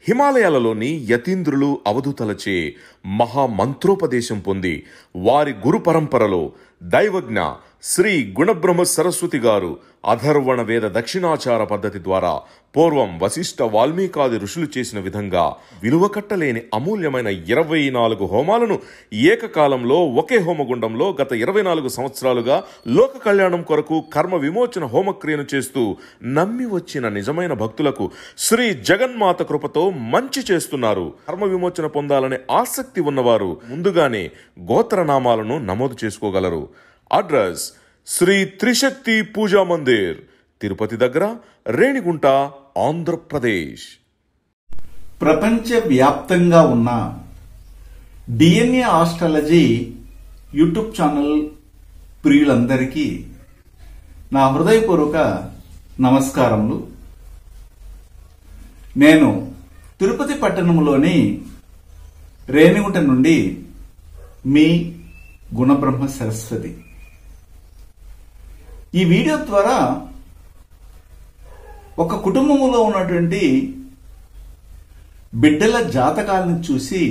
హిమాలయాలలోని యతీంద్రులు అవధూతలచే మహామంత్రోపదేశం పొంది వారి గురు పరంపరలో దైవజ్ఞ శ్రీ గుణబ్రహ్మ సరస్వతి గారు అధర్వణ వేద దక్షిణాచార పద్ధతి ద్వారా పూర్వం వశిష్ఠ వాల్మీకాది ఋషులు చేసిన విధంగా విలువ కట్టలేని అమూల్యమైన 24 హోమాలను ఏకకాలంలో ఒకే హోమగుండంలో గత 24 సంవత్సరాలుగా లోక కళ్యాణం కొరకు కర్మ విమోచన హోమక్రియను చేస్తూ నమ్మి వచ్చిన నిజమైన భక్తులకు శ్రీ జగన్మాత కృపతో మంచి చేస్తున్నారు. కర్మ విమోచన పొందాలనే ఆసక్తి ఉన్నవారు ముందుగానే గోత్రనామాలను నమోదు చేసుకోగలరు. అడ్రస్ శ్రీ త్రిశక్తి పూజా మందిర్, తిరుపతి దగ్గర, రేణిగుంట, ఆంధ్రప్రదేశ్. ప్రపంచ వ్యాప్తంగా ఉన్న డిఎన్ఏ ఆస్ట్రాలజీ యూట్యూబ్ ఛానల్ ప్రియులందరికీ నా హృదయపూర్వక నమస్కారములు. నేను తిరుపతి పట్టణంలోని రేణిగుంట నుండి మీ గుణబ్రహ్మ సరస్వతి. ఈ వీడియో ద్వారా ఒక కుటుంబంలో ఉన్నటువంటి బిడ్డల జాతకాలను చూసి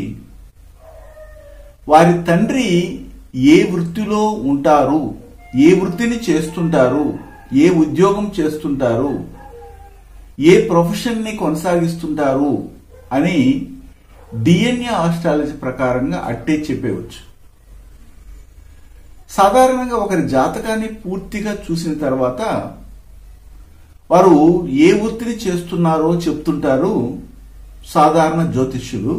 వారి తండ్రి ఏ వృత్తిలో ఉంటారు, ఏ వృత్తిని చేస్తుంటారు, ఏ ఉద్యోగం చేస్తుంటారు, ఏ ప్రొఫెషన్ని కొనసాగిస్తుంటారు అని డిఎన్ఏ ఆస్ట్రాలజీ ప్రకారంగా అట్టే చెప్పేవచ్చు. సాధారణంగా ఒకరి జాతకాన్ని పూర్తిగా చూసిన తర్వాత వారు ఏ వృత్తిని చేస్తున్నారో చెప్తుంటారు సాధారణ జ్యోతిష్యులు.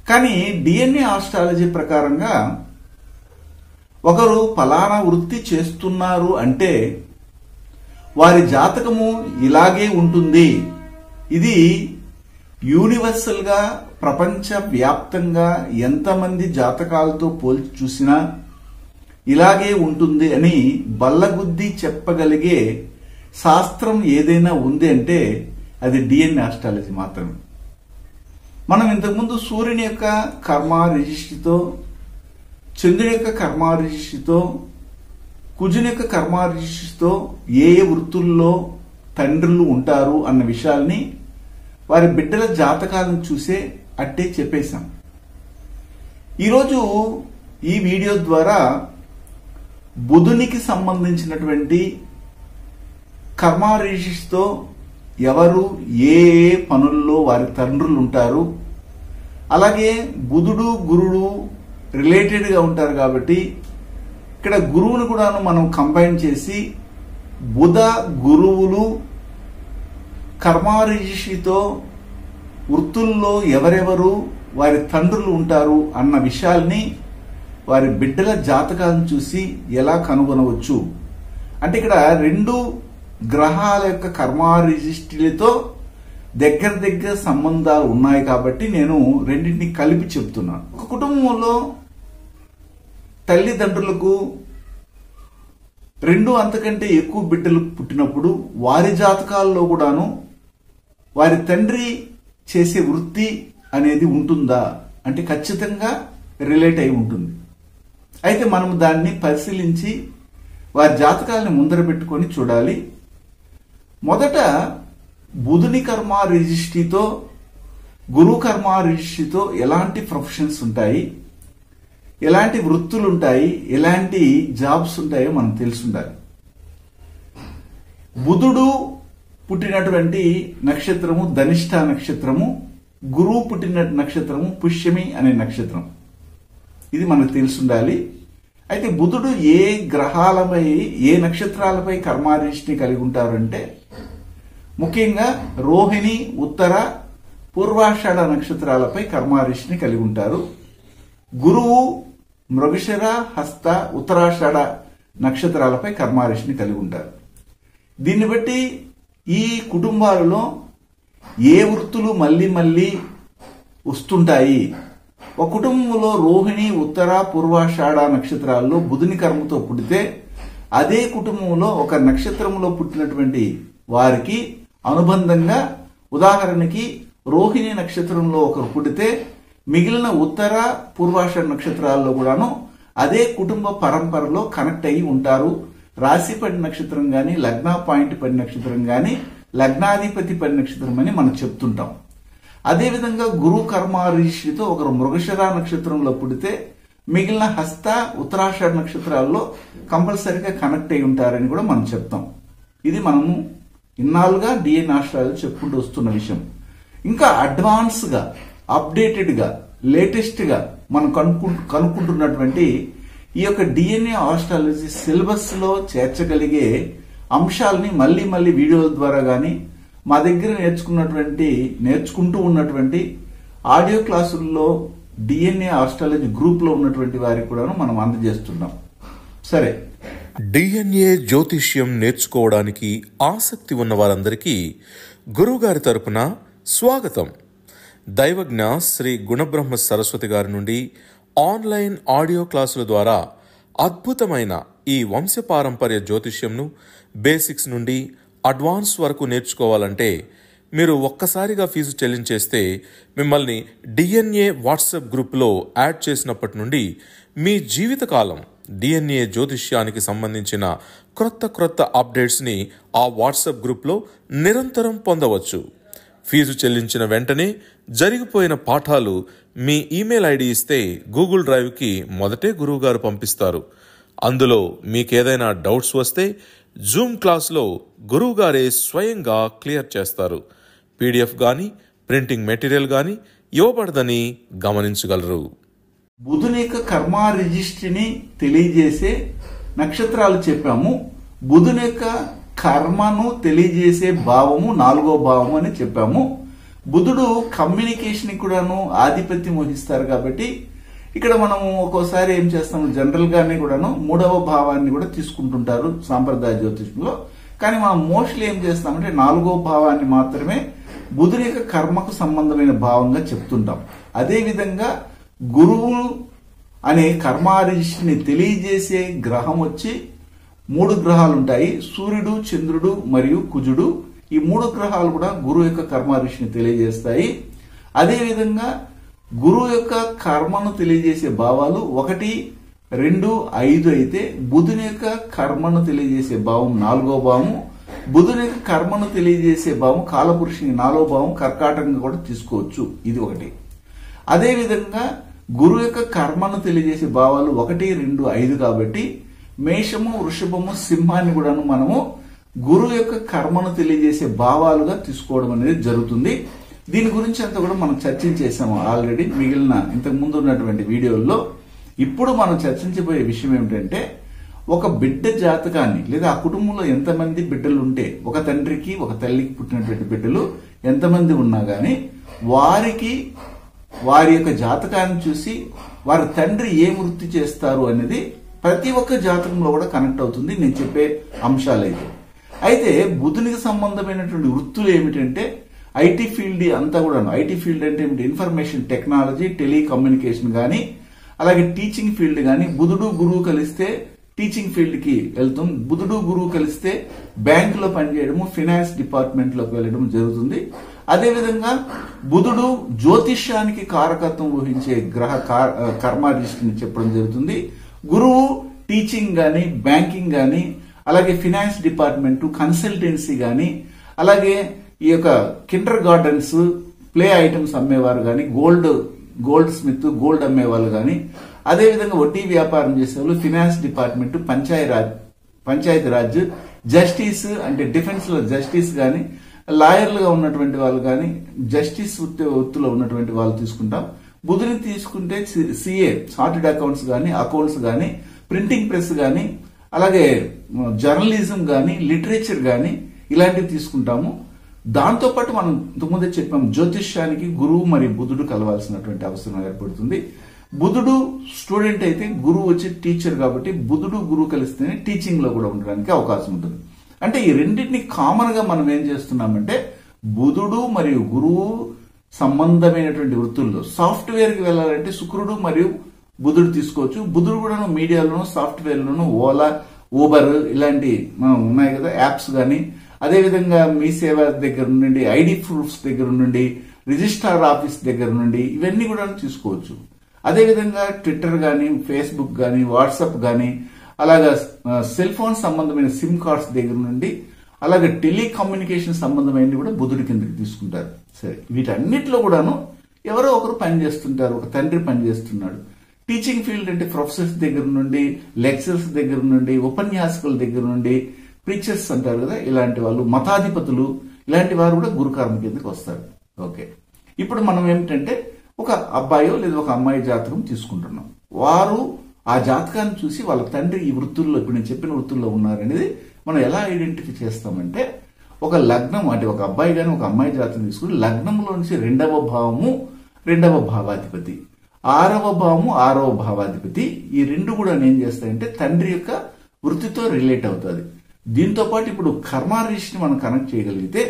కానీ డిఎన్ఏ ఆస్ట్రాలజీ ప్రకారంగా ఒకరు ఫలానా వృత్తి చేస్తున్నారు అంటే వారి జాతకము ఇలాగే ఉంటుంది. ఇది యూనివర్సల్ గా ప్రపంచ వ్యాప్తంగా ఎంతమంది జాతకాలతో పోల్చి చూసినా ఇలాగే ఉంటుంది అని బల్లగుద్ది చెప్పగలిగే శాస్త్రం ఏదైనా ఉంది అంటే అది డిఎన్ఏ ఆస్ట్రాలజీ మాత్రమే. మనం ఇంతకుముందు సూర్యుని యొక్క కర్మ రిజిస్ట్రీతో, చంద్రుని యొక్క కర్మ రిజిస్ట్రీతో, కుజుని యొక్క కర్మ రిజిస్ట్రీతో ఏ ఏ వృత్తుల్లో తండ్రులు ఉంటారు అన్న విషయాల్ని వారి బిడ్డల జాతకాలను చూసే అట్టే చెప్పేశాం. ఈరోజు ఈ వీడియో ద్వారా బుధునికి సంబంధించినటువంటి కర్మ రిజిస్ట్రీతో ఎవరు ఏ ఏ పనుల్లో వారి తండ్రులు ఉంటారు, అలాగే బుధుడు గురుడు రిలేటెడ్గా ఉంటారు కాబట్టి ఇక్కడ గురువును కూడా మనం కంబైన్ చేసి బుధ గురువులు కర్మ రిజిస్ట్రీతో వృత్తుల్లో ఎవరెవరు వారి తండ్రులు ఉంటారు అన్న విషయాల్ని వారి బిడ్డల జాతకాలను చూసి ఎలా కనుగొనవచ్చు అంటే ఇక్కడ రెండు గ్రహాల యొక్క కర్మ రిజిస్ట్రీలతో దగ్గర సంబంధాలు ఉన్నాయి కాబట్టి నేను రెండింటిని కలిపి చెప్తున్నాను. ఒక కుటుంబంలో తల్లిదండ్రులకు 2 అంతకంటే ఎక్కువ బిడ్డలు పుట్టినప్పుడు వారి జాతకాల్లో కూడాను వారి తండ్రి చేసే వృత్తి అనేది ఉంటుందా అంటే ఖచ్చితంగా రిలేట్ అయి ఉంటుంది. అయితే మనం దాన్ని పరిశీలించి వారి జాతకాలను ముందర పెట్టుకొని చూడాలి. మొదట బుధుని కర్మ రిజిస్ట్రీతో, గురు కర్మ రిజిస్ట్రీతో ఎలాంటి ప్రొఫెషన్స్ ఉంటాయి, ఎలాంటి వృత్తులు ఉంటాయి, ఎలాంటి జాబ్స్ ఉంటాయో మనం తెలుసుండాలి. బుధుడు పుట్టినటువంటి నక్షత్రము ధనిష్ట నక్షత్రము, గురువు పుట్టిన నక్షత్రము పుష్యమి అనే నక్షత్రం. ఇది మనకు తెలుసుండాలి. అయితే బుధుడు ఏ గ్రహాలపై ఏ నక్షత్రాలపై కర్మారిష్టిని కలిగి ఉంటారంటే ముఖ్యంగా రోహిణి, ఉత్తర, పూర్వాషాఢ నక్షత్రాలపై కర్మారిష్టిని కలిగి ఉంటారు. గురువు మృగశిర, హస్త, ఉత్తరాషాఢ నక్షత్రాలపై కర్మారిష్టిని కలిగి ఉంటారు. దీన్ని బట్టి ఈ కుటుంబాలలో ఏ వృత్తులు మళ్ళీ మళ్ళీ వస్తుంటాయి. ఒక కుటుంబంలో రోహిణి, ఉత్తర, పూర్వాషాఢ నక్షత్రాల్లో బుధుని కర్మతో పుట్టితే అదే కుటుంబంలో ఒక నక్షత్రంలో పుట్టినటువంటి వారికి అనుబంధంగా ఉదాహరణకి రోహిణి నక్షత్రంలో ఒకరు పుట్టితే మిగిలిన ఉత్తర, పూర్వాషాఢ నక్షత్రాల్లో కూడాను అదే కుటుంబ పరంపరలో కనెక్ట్ అయ్యి ఉంటారు. రాశి పడి నక్షత్రం గాని, లగ్న పాయింట్ పడి నక్షత్రం గాని, లగ్నాధిపతి పడి నక్షత్రం అని మనం చెప్తుంటాం. అదేవిధంగా గురు కర్మారిషితో ఒకరు మృగశిర నక్షత్రంలో పుడితే మిగిలిన హస్త ఉత్తరాషాఢ నక్షత్రాల్లో కంపల్సరీగా కనెక్ట్ అయి ఉంటారని కూడా మనం చెప్తాం. ఇది మనము ఇన్నాళ్ళుగా డిఎన్ఏ ఆస్ట్రాలజీ చెప్పుకుంటూ వస్తున్న విషయం. ఇంకా అడ్వాన్స్ గా, అప్డేటెడ్ గా, లేటెస్ట్ గా మనం కనుక్కుంటున్నటువంటి ఈ యొక్క డిఎన్ఏ ఆస్ట్రాలజీ సిలబస్ లో చేర్చగలిగే అంశాలని మళ్ళీ మళ్ళీ వీడియోల ద్వారా గాని మా దగ్గర నేర్చుకుంటూ ఉన్నటువంటి ఆడియో క్లాసుల్లో డిఎన్ఏ ఆస్ట్రాలజీ గ్రూప్ లో ఉన్నటువంటి వారికి కూడా మనం అందజేస్తున్నాం. సరే, డిఎన్ఏ జ్యోతిష్యం నేర్చుకోవడానికి ఆసక్తి ఉన్న వారందరికీ గురువుగారి తరపున స్వాగతం. దైవజ్ఞ శ్రీ గుణబ్రహ్మ సరస్వతి గారి నుండి ఆన్లైన్ ఆడియో క్లాసుల ద్వారా అద్భుతమైన ఈ వంశపారంపర్య జ్యోతిష్యంను బేసిక్స్ నుండి అడ్వాన్స్ వరకు నేర్చుకోవాలంటే మీరు ఒక్కసారిగా ఫీజు చెల్లించేస్తే మిమ్మల్ని డిఎన్ఏ వాట్సాప్ గ్రూప్లో యాడ్ చేసినప్పటి నుండి మీ జీవితకాలం డిఎన్ఏ జ్యోతిష్యానికి సంబంధించిన క్రొత్త అప్డేట్స్ని ఆ వాట్సాప్ గ్రూప్లో నిరంతరం పొందవచ్చు. ఫీజు చెల్లించిన వెంటనే జరిగిపోయిన పాఠాలు మీ ఈమెయిల్ ఐడి ఇస్తే గూగుల్ డ్రైవ్కి మొదటే గురువుగారు పంపిస్తారు. అందులో మీకేదైనా డౌట్స్ వస్తే జూమ్ క్లాస్లో గురువుగారే స్వయంగా క్లియర్ చేస్తారు. పీడిఎఫ్ కానీ ప్రింటింగ్ మెటీరియల్ కానీ ఇవ్వబడదని గమనించగలరు. బుధుని యొక్క కర్మ రిజిస్ట్రీని తెలియజేసే నక్షత్రాలు చెప్పాము. బుధుని యొక్క కర్మను తెలియజేసే భావము 4వ భావము అని చెప్పాము. బుధుడు కమ్యూనికేషన్ కూడాను ఆధిపత్యం వహిస్తారు కాబట్టి ఇక్కడ మనము ఒక్కోసారి ఏం చేస్తాము, జనరల్ గానే కూడాను 3వ భావాన్ని కూడా తీసుకుంటుంటారు సాంప్రదాయ జ్యోతిష్యంలో. కానీ మనం మోస్ట్లీ ఏం చేస్తామంటే 4వ భావాన్ని మాత్రమే బుధుని యొక్క కర్మకు సంబంధమైన భావంగా చెప్తుంటాం. అదేవిధంగా గురువు అనే కర్మారిషిని తెలియజేసే గ్రహం వచ్చి 3 గ్రహాలు ఉంటాయి. సూర్యుడు, చంద్రుడు మరియు కుజుడు. ఈ 3 గ్రహాలు కూడా గురువు యొక్క కర్మారిషిని తెలియజేస్తాయి. అదేవిధంగా గురువు యొక్క కర్మను తెలియజేసే భావాలు 1, 2, 5 అయితే బుధుని యొక్క కర్మను తెలియజేసే భావం 4వ భావము. బుధుని యొక్క కర్మను తెలియజేసే భావం కాలపురుషుని 4వ భావం కర్కాటకంగా కూడా తీసుకోవచ్చు. ఇది ఒకటి. అదేవిధంగా గురువు యొక్క కర్మను తెలియజేసే భావాలు 1, 2, 5 కాబట్టి మేషము, వృషభము, సింహాన్ని కూడాను మనము గురువు యొక్క కర్మను తెలియజేసే భావాలుగా తీసుకోవడం అనేది జరుగుతుంది. దీని గురించి అంతా కూడా మనం చర్చించేసాము ఆల్రెడీ మిగిలిన ఇంతకు ముందు ఉన్నటువంటి వీడియోల్లో. ఇప్పుడు మనం చర్చించబోయే విషయం ఏమిటంటే, ఒక బిడ్డ జాతకాన్ని లేదా ఆ కుటుంబంలో ఎంతమంది బిడ్డలు ఉంటే, ఒక తండ్రికి ఒక తల్లికి పుట్టినటువంటి బిడ్డలు ఎంతమంది ఉన్నా గానీ వారి యొక్క జాతకాన్ని చూసి వారి తండ్రి ఏ వృత్తి చేస్తారు అనేది ప్రతి ఒక్క జాతకంలో కూడా కనెక్ట్ అవుతుంది నేను చెప్పే అంశాలైతే. అయితే బుధునికి సంబంధమైనటువంటి వృత్తులు ఏమిటంటే ఐటీ ఫీల్డ్ అంతా కూడా. ఐటీ ఫీల్డ్ అంటే ఏమిటి? ఇన్ఫర్మేషన్ టెక్నాలజీ, టెలికమ్యూనికేషన్ కానీ, అలాగే టీచింగ్ ఫీల్డ్ కానీ. బుధుడు గురువు కలిస్తే టీచింగ్ ఫీల్డ్ కి వెళ్తాం. బుధుడు గురువు కలిస్తే బ్యాంకులో పనిచేయడము, ఫైనాన్స్ డిపార్ట్మెంట్ లోకి వెళ్ళడం జరుగుతుంది. అదేవిధంగా బుధుడు జ్యోతిష్యానికి కారకత్వం వహించే గ్రహ కర్మారిష్టిని చెప్పడం జరుగుతుంది. గురువు టీచింగ్ గాని, బ్యాంకింగ్ గాని, అలాగే ఫైనాన్స్ డిపార్ట్మెంట్, కన్సల్టెన్సీ గాని, అలాగే ఈ యొక్క కిండర్ గార్డెన్స్, ప్లే ఐటమ్స్ అమ్మేవారు గాని, గోల్డ్ స్మిత్, గోల్డ్ అమ్మేవాళ్ళు గాని, అదేవిధంగా వడ్డీ వ్యాపారం చేసేవాళ్ళు, finance department, Panchayati Raj, justice అంటే డిఫెన్స్ లో జస్టిస్ గాని, లాయర్లుగా ఉన్నటువంటి వాళ్ళు గాని, జస్టిస్ వృత్తిలో ఉన్నటువంటి వాళ్ళు తీసుకుంటాం. బుధుని తీసుకుంటే సిఏ, చార్టెడ్ అకౌంట్స్ గాని, అకౌంట్స్ గాని, ప్రింటింగ్ ప్రెస్ గాని, అలాగే జర్నలిజం గాని, లిటరేచర్ గాని ఇలాంటివి తీసుకుంటాము. దాంతో పాటు మనం ఇంతకుముందే చెప్పాము, జ్యోతిష్యానికి గురువు మరియు బుధుడు కలవాల్సినటువంటి అవసరం ఏర్పడుతుంది. బుధుడు స్టూడెంట్ అయితే గురువు వచ్చి టీచర్ కాబట్టి బుధుడు గురువు కలిస్తేనే టీచింగ్ లో కూడా ఉండడానికి అవకాశం ఉంటుంది. అంటే ఈ రెండింటిని కామన్ గా మనం ఏం చేస్తున్నామంటే, బుధుడు మరియు గురువు సంబంధమైనటువంటి వృత్తుల్లో సాఫ్ట్వేర్ కి వెళ్ళాలంటే శుక్రుడు మరియు బుధుడు తీసుకోవచ్చు. బుధుడు కూడా మీడియాలోను, సాఫ్ట్వేర్ లోను, ఓలా, ఊబర్ ఇలాంటి ఉన్నాయి కదా యాప్స్ గాని, అదేవిధంగా మీ సేవ దగ్గర నుండి, ఐడి ప్రూఫ్స్ దగ్గర నుండి, రిజిస్ట్రార్ ఆఫీస్ దగ్గర నుండి ఇవన్నీ కూడా తీసుకోవచ్చు. అదేవిధంగా ట్విట్టర్ గాని, ఫేస్బుక్ గాని, వాట్సాప్ గాని, అలాగా సెల్ ఫోన్ సంబంధమైన సిమ్ కార్డ్స్ దగ్గర నుండి, అలాగే టెలికమ్యూనికేషన్ సంబంధమైనవి కూడా బుధుడి కిందకి తీసుకుంటారు. సరే, వీటన్నిటిలో కూడాను ఎవరో ఒకరు పనిచేస్తుంటారు. ఒక తండ్రి పనిచేస్తున్నాడు. టీచింగ్ ఫీల్డ్ అంటే ప్రొఫెసర్స్ దగ్గర నుండి, లెక్చరర్స్ దగ్గర నుండి, ఉపన్యాసకుల దగ్గర నుండి, ప్రీచర్స్ అంటారు కదా, ఇలాంటి వాళ్ళు, మతాధిపతులు, ఇలాంటి వారు కూడా గురుకర్మ కిందకి వస్తారు. ఓకే, ఇప్పుడు మనం ఏమిటంటే ఒక అబ్బాయో లేదా ఒక అమ్మాయి జాతకం తీసుకుంటున్నాం. వారు ఆ జాతకాన్ని చూసి వాళ్ళ తండ్రి ఈ వృత్తుల్లో, ఇప్పుడు నేను చెప్పిన వృత్తుల్లో ఉన్నారనేది మనం ఎలా ఐడెంటిఫై చేస్తామంటే, ఒక లగ్నం అంటే ఒక అబ్బాయి కానీ ఒక అమ్మాయి జాతకం తీసుకుని లగ్నంలో నుంచి 2వ భావము 2వ భావాధిపతి, 6వ భావము 6వ భావాధిపతి, ఈ రెండు కూడా ఏం చేస్తాయంటే తండ్రి యొక్క వృత్తితో రిలేట్ అవుతుంది. దీంతో పాటు ఇప్పుడు కర్మారీషిని మనం కనెక్ట్ చేయగలిగితే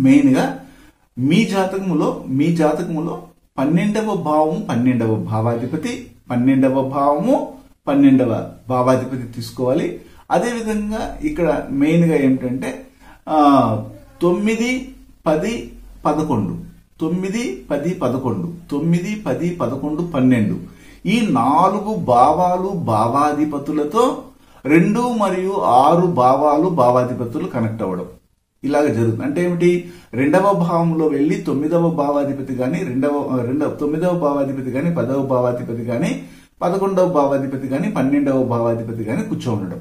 మెయిన్ గా మీ జాతకములో 12వ భావము 12వ భావాధిపతి, 12వ భావము 12వ భావాధిపతి తీసుకోవాలి. అదేవిధంగా ఇక్కడ మెయిన్ గా ఏమిటంటే 9, 10, 11, 9, 10, 11, 9, 10, 11, 12 ఈ 4 భావాలు భావాధిపతులతో 2 మరియు 6 భావాలు భావాధిపతులు కనెక్ట్ అవ్వడం ఇలాగ జరుగుతుంది. అంటే ఏమిటి, 2వ భావంలో వెళ్లి 9వ భావాధిపతి కానీ 9వ భావాధిపతి కానీ 10వ భావాధిపతి కానీ 11వ భావాధిపతి కానీ 12వ భావాధిపతి కానీ కూర్చో ఉండడం.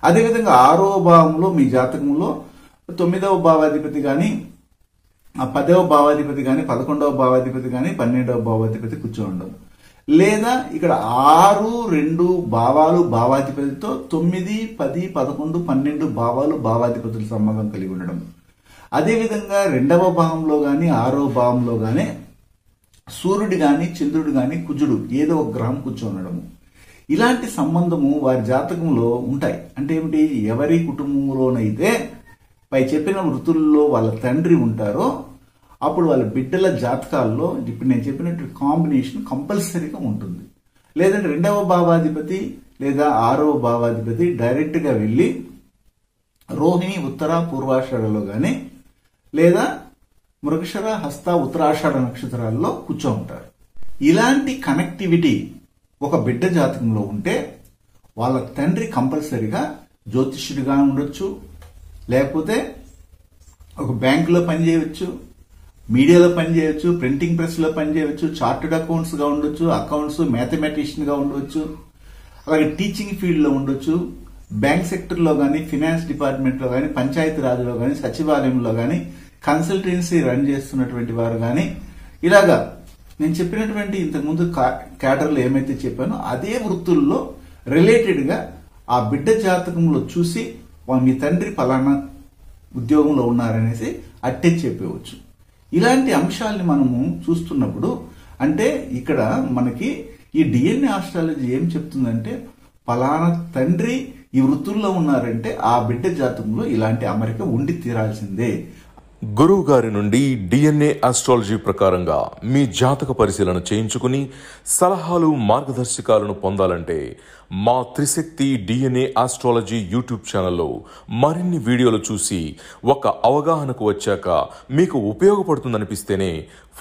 అదేవిధంగా 6వ భావంలో మీ జాతకంలో 9వ భావాధిపతి కానీ 10వ భావాధిపతి కానీ 11వ భావాధిపతి కానీ 12వ భావాధిపతి కూర్చో ఉండడం. లేదా ఇక్కడ 6, 2 భావాలు భావాధిపతితో 9, 10, 11, 12 భావాలు భావాధిపతుల సంబంధం కలిగి ఉండడం. అదేవిధంగా 2వ భావంలో గాని 6వ భావంలో గాని సూర్యుడు గాని చంద్రుడు గాని కుజుడు ఏదో ఒక గ్రహం కూర్చో ఉండడము, ఇలాంటి సంబంధము వారి జాతకంలో ఉంటాయి. అంటే ఏమిటి, ఎవరి కుటుంబంలోనైతే పై చెప్పిన వృత్తుల్లో వాళ్ళ తండ్రి ఉంటారో అప్పుడు వాళ్ళ బిడ్డల జాతకాల్లో ఇప్పుడు నేను చెప్పినట్టు కాంబినేషన్ కంపల్సరీగా ఉంటుంది. లేదంటే 2వ భావాధిపతి లేదా 6వ భావాధిపతి డైరెక్ట్ గా వెళ్లి రోహిణి ఉత్తర పూర్వాషాఢలో గాని లేదా మృగశిర హస్త ఉత్తరాషాఢ నక్షత్రాల్లో కూర్చో ఉంటారు. ఇలాంటి కనెక్టివిటీ ఒక బిడ్డ జాతకంలో ఉంటే వాళ్ళ తండ్రి కంపల్సరీగా జ్యోతిష్యుడిగా ఉండొచ్చు, లేకపోతే ఒక బ్యాంకులో పనిచేయవచ్చు, మీడియాలో పనిచేయవచ్చు, ప్రింటింగ్ ప్రెస్ లో పనిచేయవచ్చు, చార్టెడ్ అకౌంట్స్ గా ఉండొచ్చు, అకౌంట్స్ మ్యాథమెటిషియన్ గా ఉండవచ్చు, అలాగే టీచింగ్ ఫీల్డ్ లో ఉండొచ్చు, బ్యాంక్ సెక్టర్ లో గానీ, ఫైనాన్స్ డిపార్ట్మెంట్ లో గానీ, పంచాయతీ రాజ్లో గానీ, సచివాలయంలో గానీ, కన్సల్టెన్సీ రన్ చేస్తున్నటువంటి వారు గానీ, ఇలాగా నేను చెప్పినటువంటి ఇంతకుముందు క్యాడర్లో ఏమైతే చెప్పానో అదే వృత్తుల్లో రిలేటెడ్ గా ఆ బిడ్డ జాతకంలో చూసి మీ తండ్రి ఫలానా ఉద్యోగంలో ఉన్నారనేసి అట్టే చెప్పవచ్చు. ఇలాంటి అంశాలని మనము చూస్తున్నప్పుడు అంటే ఇక్కడ మనకి ఈ డిఎన్ఏ ఆస్ట్రాలజీ ఏం చెప్తుందంటే ఫలానా తండ్రి ఈ వృత్తుల్లో ఉన్నారంటే ఆ బిడ్డ జాతకంలో ఇలాంటి అమరిక ఉండి తీరాల్సిందే. గురువు గారి నుండి డిఎన్ఏ ఆస్ట్రాలజీ ప్రకారంగా మీ జాతక పరిశీలన చేయించుకుని సలహాలు మార్గదర్శకాలను పొందాలంటే మా త్రిశక్తి డిఎన్ఏ ఆస్ట్రాలజీ యూట్యూబ్ ఛానల్లో మరిన్ని వీడియోలు చూసి ఒక అవగాహనకు వచ్చాక మీకు ఉపయోగపడుతుందనిపిస్తేనే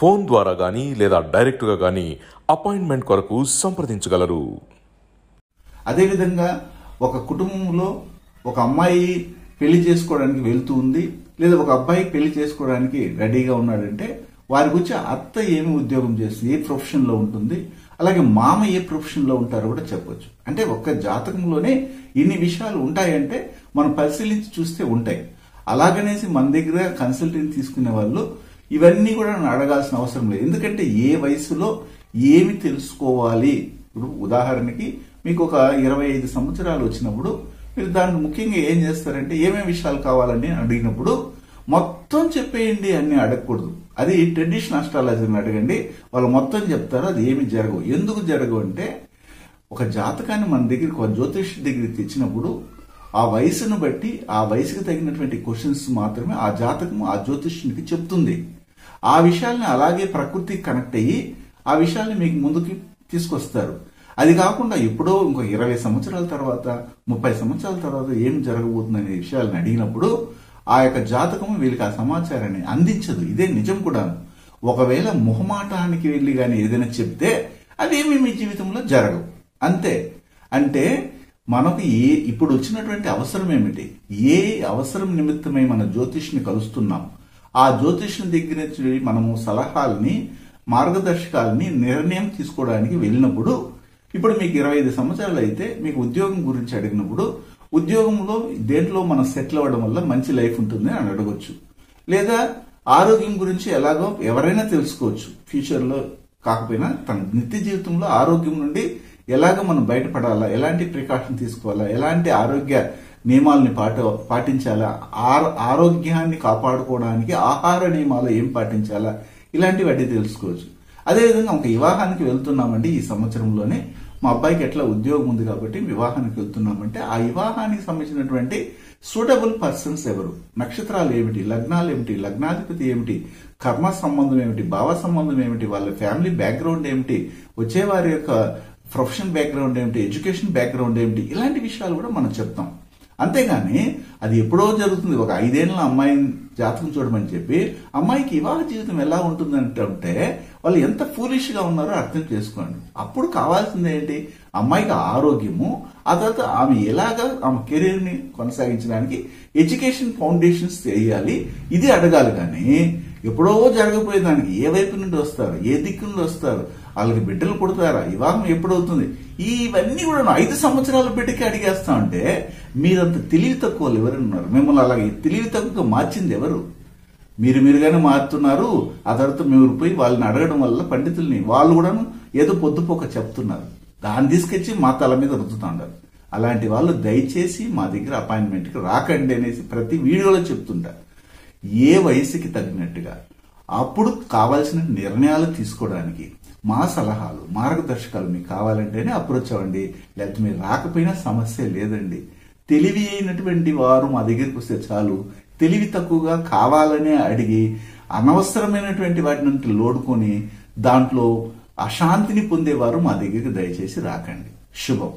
ఫోన్ ద్వారా కానీ లేదా డైరెక్ట్గా కానీ అపాయింట్మెంట్ కొరకు సంప్రదించగలరు. అదేవిధంగా ఒక కుటుంబంలో ఒక అమ్మాయి పెళ్లి చేసుకోవడానికి వెళ్తూ ఉంది, లేదా ఒక అబ్బాయి పెళ్లి చేసుకోవడానికి రెడీగా ఉన్నాడంటే వారి గురించి అత్త ఏమి ఉద్యోగం చేస్తుంది, ఏ ప్రొఫెషన్ లో ఉంటుంది, అలాగే మామ ఏ ప్రొఫెషన్ లో ఉంటారో కూడా చెప్పొచ్చు. అంటే ఒక్క జాతకంలోనే ఇన్ని విషయాలు ఉంటాయంటే మనం పరిశీలించి చూస్తే ఉంటాయి. అలాగనేసి మన దగ్గర కన్సల్టెంట్ తీసుకునే వాళ్ళు ఇవన్నీ కూడా అడగాల్సిన అవసరం లేదు. ఎందుకంటే ఏ వయసులో ఏమి తెలుసుకోవాలి, ఇప్పుడు ఉదాహరణకి మీకు ఒక 25 సంవత్సరాలు వచ్చినప్పుడు మీరు దానికి ముఖ్యంగా ఏం చేస్తారంటే ఏమేమి విషయాలు కావాలని అడిగినప్పుడు మొత్తం చెప్పేయండి అని అడగకూడదు. అది ట్రెడిషనల్ ఆస్ట్రాలజీని అడగండి, వాళ్ళు మొత్తం చెప్తారు. అది ఏమి జరగవు. ఎందుకు జరగవు అంటే ఒక జాతకాన్ని మన దగ్గరికి ఒక జ్యోతిష్ దగ్గరికి తెచ్చినప్పుడు ఆ వయసును బట్టి ఆ వయసుకు తగినటువంటి క్వశ్చన్స్ మాత్రమే ఆ జాతకము ఆ జ్యోతిష్యునికి చెప్తుంది. ఆ విషయాల్ని అలాగే ప్రకృతికి కనెక్ట్ అయ్యి ఆ విషయాల్ని మీకు ముందుకి తీసుకొస్తారు. అది కాకుండా ఎప్పుడో ఇంకో 20 సంవత్సరాల తర్వాత 30 సంవత్సరాల తర్వాత ఏం జరగబోతుంది అనే విషయాలను అడిగినప్పుడు ఆ యొక్క జాతకము వీళ్ళకి ఆ సమాచారాన్ని అందించదు. ఇదే నిజం కూడా. ఒకవేళ మొహమాటానికి వెళ్ళి కానీ ఏదైనా చెప్తే అదేమి మీ జీవితంలో జరగవు. అంతే. అంటే మనకు ఇప్పుడు వచ్చినటువంటి అవసరం ఏమిటి, ఏ అవసరం నిమిత్తమై మన జ్యోతిష్ని కలుస్తున్నాం, ఆ జ్యోతిష్యం దగ్గర నుంచి మనము సలహాలని, మార్గదర్శకాలని నిర్ణయం తీసుకోవడానికి వెళ్ళినప్పుడు, ఇప్పుడు మీకు 25 సంవత్సరాలు అయితే మీకు ఉద్యోగం గురించి అడిగినప్పుడు, ఉద్యోగంలో దేంట్లో మనం సెటిల్ అవ్వడం వల్ల మంచి లైఫ్ ఉంటుంది అని అడగొచ్చు. లేదా ఆరోగ్యం గురించి ఎలాగో ఎవరైనా తెలుసుకోవచ్చు. ఫ్యూచర్లో కాకపోయినా తన నిత్య జీవితంలో ఆరోగ్యం నుండి ఎలాగ మనం బయటపడాలా, ఎలాంటి ప్రికాషన్ తీసుకోవాలా, ఎలాంటి ఆరోగ్య నియమాలని పాటించాలా, ఆరోగ్యాన్ని కాపాడుకోవడానికి ఆహార నియమాలు ఏం పాటించాలా, ఇలాంటివన్నీ తెలుసుకోవచ్చు. అదేవిధంగా ఒక వివాహానికి వెళ్తున్నామండి ఈ సంవత్సరంలోనే, మా అబ్బాయికి ఎట్లా ఉద్యోగం ఉంది కాబట్టి వివాహానికి వెళ్తున్నామంటే ఆ వివాహానికి సంబంధించినటువంటి సూటబుల్ పర్సన్స్ ఎవరు, నక్షత్రాలు ఏమిటి, లగ్నాలు ఏమిటి, లగ్నాధిపతి ఏమిటి, కర్మ సంబంధం ఏమిటి, భావ సంబంధం ఏమిటి, వాళ్ళ ఫ్యామిలీ బ్యాక్గ్రౌండ్ ఏమిటి, వచ్చేవారి యొక్క ప్రొఫెషన్ బ్యాక్గ్రౌండ్ ఏమిటి, ఎడ్యుకేషన్ బ్యాక్గ్రౌండ్ ఏమిటి, ఇలాంటి విషయాలు కూడా మనం చెప్తాం. అంతేగాని అది ఎప్పుడో జరుగుతుంది, ఒక 5 ఏళ్ల అమ్మాయిని జాతకం చూడమని చెప్పి అమ్మాయికి వివాహ జీవితం ఎలా ఉంటుందంటే వాళ్ళు ఎంత ఫూలిష్ గా ఉన్నారో అర్థం చేసుకోండి. అప్పుడు కావాల్సింది ఏంటి, అమ్మాయికి ఆరోగ్యము, ఆ తర్వాత ఆమె ఎలాగా ఆమె కెరీర్ ని కొనసాగించడానికి ఎడ్యుకేషన్ ఫౌండేషన్స్ చేయాలి, ఇది అడగాలి. కానీ ఎప్పుడో జరగబోయేదానికి ఏ వైపు నుండి వస్తారు, ఏ దిక్కు నుండి వస్తారు, వాళ్ళకి బిడ్డలు పుడతారా, వివాహం ఎప్పుడవుతుంది, ఇవన్నీ కూడా 5 సంవత్సరాల బిడ్డకి అడిగేస్తా ఉంటే మీరంత తెలివి తక్కువ వాళ్ళు ఎవరున్నారు? మిమ్మల్ని అలాగే తెలివి తక్కువగా మార్చింది ఎవరు? మీరుగానే మారుతున్నారు. ఆ తర్వాత మీరు పోయి వాళ్ళని అడగడం వల్ల పండితుల్ని వాళ్ళు కూడా ఏదో పొద్దుపోక చెప్తున్నారు, దాన్ని తీసుకొచ్చి మా తల మీద రుద్దుతా ఉంటారు. అలాంటి వాళ్ళు దయచేసి మా దగ్గర అపాయింట్మెంట్కి రాకండి అనేసి ప్రతి వీడియోలో చెప్తుంటారు. ఏ వయసుకి తగినట్టుగా అప్పుడు కావాల్సిన నిర్ణయాలు తీసుకోవడానికి మా సలహాలు, మార్గదర్శకాలు మీకు కావాలంటేనే అప్రోచ్ అవ్వండి. లేకపోతే మీరు రాకపోయినా సమస్య లేదండి. తెలివి అయినటువంటి వారు మా దగ్గరికి వస్తే చాలు. తెలివి తక్కువగా కావాలనే అడిగి అనవసరమైనటువంటి వాటిని లోడుకొని దాంట్లో అశాంతిని పొందేవారు మా దగ్గరికి దయచేసి రాకండి. శుభం.